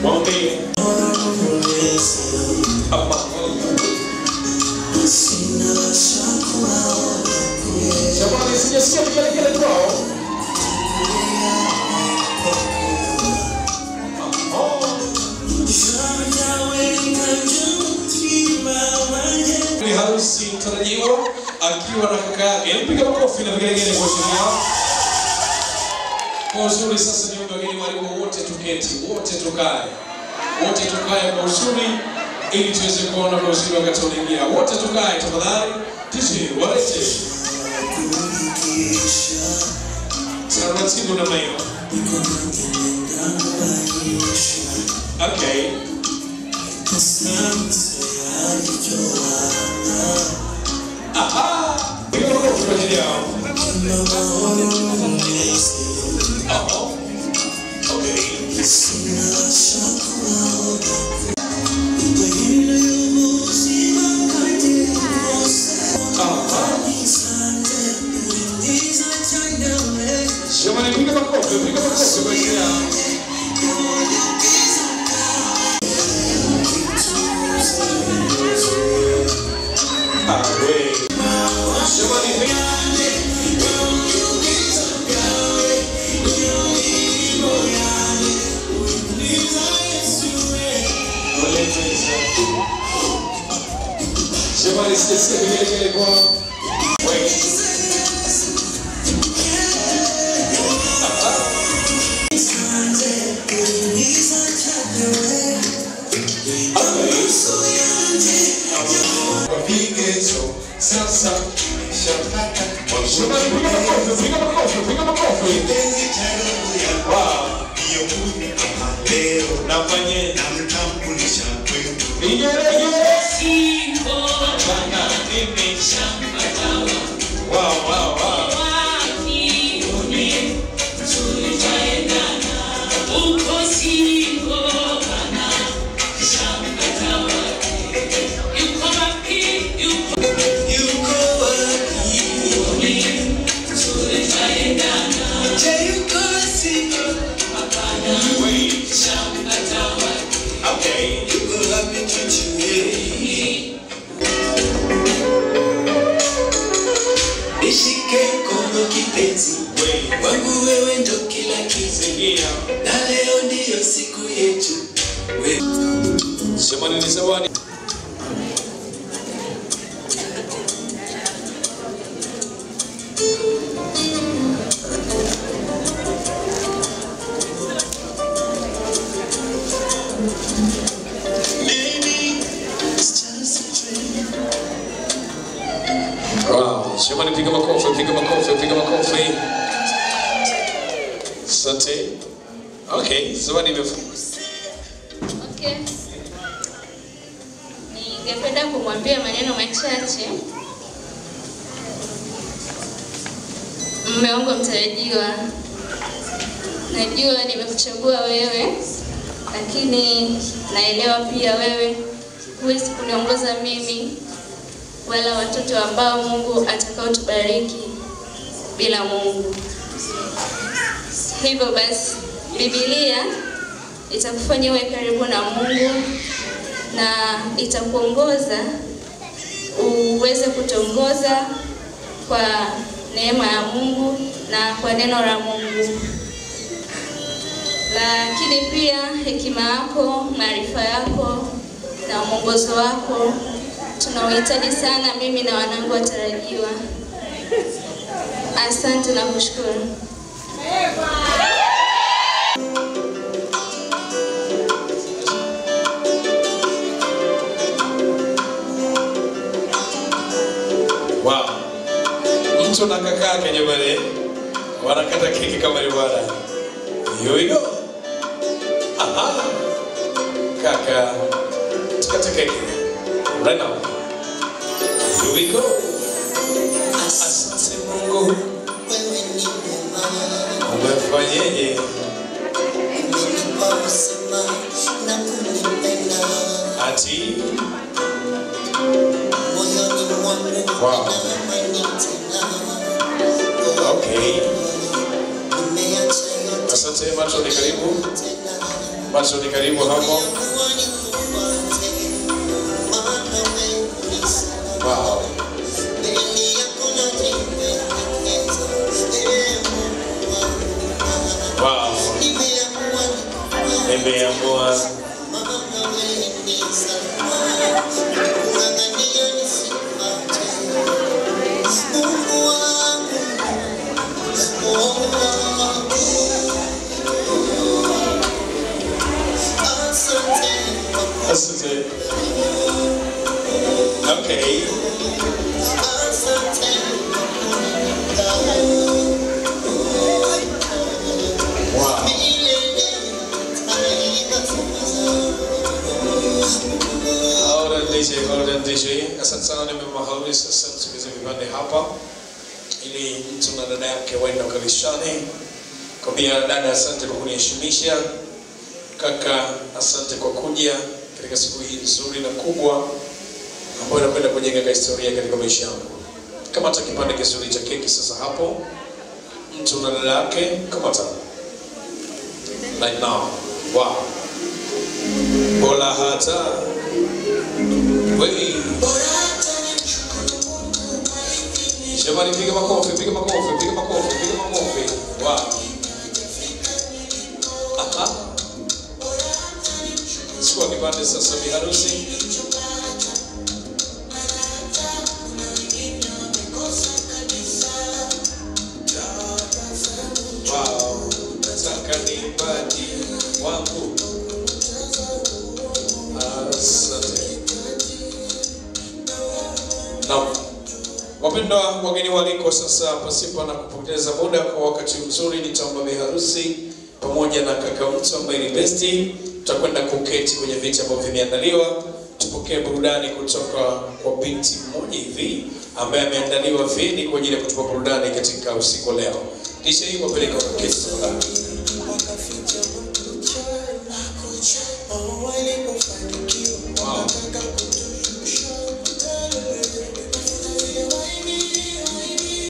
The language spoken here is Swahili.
Mwambie Papa. Jamani, sijasikia vigelegele kwao. Harusi mtarajiwa akiwa na kaka yake. Mpiga makofi na vigelegele kwa shule yao. Kwa uzuri sasa ni wageni walimu wote tuketi, wote tukae. Wote tukae kwa uzuri ili tuweze kuona kwa uzuri wakati unaingia. Wote tukae tafadhali. Tisi walete. Taratibu na mayo. Okay. Aha! Piga makofi kwa ajili yao. Okay. Jamani, piga makofi kwa ajili yao. Jamani, sijasikia vigelegele kwa wait. Sasa shapata piga makofi. Wow. Nafanye namtambulisha kwetu. Wow. Wangu wewe ndo kila kitu. Na leo ndiyo siku yetu. Jamani, ni zawadi. Wow, jamani, piga makofi. Asante. Okay, zawadi imefunguliwa. Okay. Ningependa kumwambia maneno machache. Mume wangu mtarajiwa, najua nimekuchagua wewe, lakini naelewa pia wewe huwezi kuniongoza mimi wala watoto ambao Mungu atakao tubariki bila Mungu. Hivyo basi Biblia itakufanya uwe karibu na Mungu na itakuongoza uweze kutongoza kwa neema ya Mungu na kwa neno la Mungu. Lakini pia hekima yako, maarifa yako na mwongozo wako tunauhitaji sana mimi na wanangu watarajiwa. Asante na kushukuru. Wow. Mtu na kaka yake nyumbani wanakata keki kama ni bwana. Here we go. Aha. Kaka tukata keki. Right now. Here we go. Asante Mungu. Umefanyeje? Ati. Wow. Okay. Asante, macho ni karibu. Macho ni karibu hapo. Wow. Wow. Nimeamua. Asante. Okay. Wow. Hold on DJ. Asante sana nimemahali sasa msikize vipande hapa ili mtu na dada yake waende wakalishane. Kwambia dada asante kwa kuniheshimisha. Kaka asante kwa kuja katika siku hii nzuri na kubwa ambayo inakwenda kujenga historia katika maisha yangu. Kama hata kipande kizuri cha keki sasa hapo. Mtu na dada yake kama hata. Right now. Wow. Bola hata. Wei. Jamani piga makofi, piga makofi, piga makofi, piga makofi. Wow. Aha. Chukua kipande sasa bi harusi. Wow. Nataka nibaki wangu. Asante. Na wapendwa wageni waliko sasa, pasipo na kupoteza muda, kwa wakati mzuri nitaomba bi harusi pamoja na kaka mtu ambaye ni besti, tutakwenda kuketi kwenye viti ambavyo vimeandaliwa. Tupokee burudani kutoka kwa binti mmoja hivi ambaye ameandaliwa vyema kwa ajili ya kutupa burudani katika usiku leo. Kisha hiyo wapeleka kuketi.